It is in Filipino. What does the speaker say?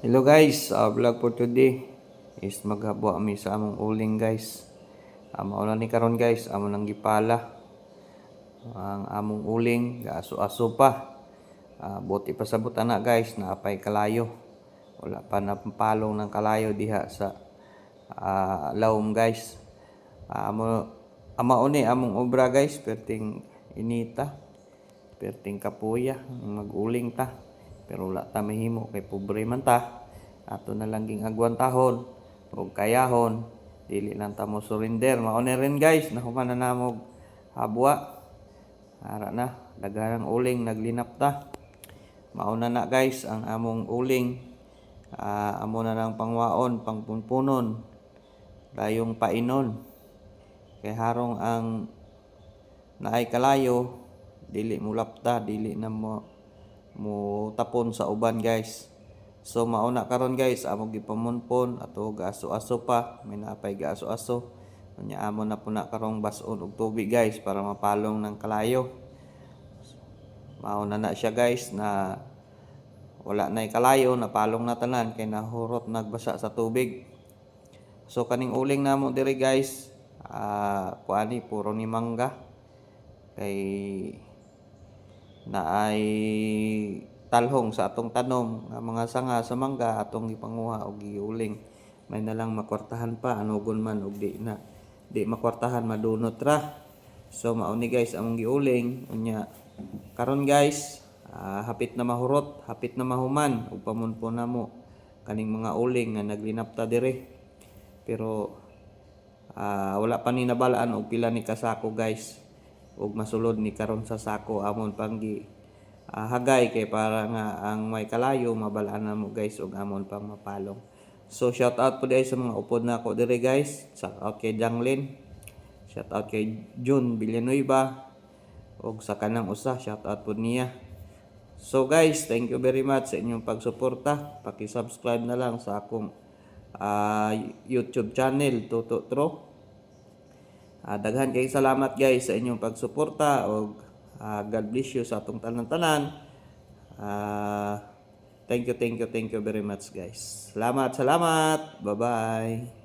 Hello guys, vlog for today is maghabo kami sa among uling guys. Mauna ni karon guys, amo nang gipala ang among uling, gaaso-aso pa. Buti pa sabot ana guys, naapay kalayo. Wala pa na palong ng kalayo diha sa lawom guys. Amauni among obra guys, perting inita, perting kapuya, mag-uling ta. Pero wala ta mahimo kay pobre man ta. Ato na lang ging agwan tahon ug kayahon, dili lang ta mo surrender. Mao na rin guys, nahuman na namog habwa. Ara na daghanang uling naglinap ta. Mao na guys ang among uling. Amo na lang pangwaon, pangpunpunon, dayong painon. Kay harong ang naay kalayo, dili mulapta, dili na mo tapon sa uban guys. So mauna karon guys, amo gipamunpon ato gaaso-aso pa, may naapay gaaso-aso. Unya amo na puna karong bas-on og tubig guys para mapalong ng kalayo. Mauna na siya guys na wala nay kalayo, napalong na tanan kay nahurot nagbasa sa tubig. So kaning uling namo diri guys, kuani puro ni mangga. Kay naay talhong sa atong tanom nga mga sanga sa mangga atong gipanguha og giuling. May nalang makwartahan pa anugon man og di makwartahan madunot ra. So mao ni guys among giuling. Unya karon guys, hapit na mahurot, hapit na mahuman ug pamunpon namo kaning mga uling nga naglinapta dire. Pero wala pa ni nabalaan og pila ni kasako guys. Ug masulod ni karon sa sako amon pang hagay kay para nga ang may kalayo mabalaan na mo guys ug amon pang mapalong. So shout out po dai sa mga upod na ako dire guys. Shout out kay Janglin, shout out kay June Villanueva ug sa kanang usa shout out po niya. So guys, thank you very much sa inyong pagsuporta. Paki-subscribe na lang sa akong YouTube channel Tuto Tro. Daghan kay salamat guys sa inyong pagsuporta ug God bless you sa atong tanan-tanan. Thank you very much guys. Salamat. Bye-bye.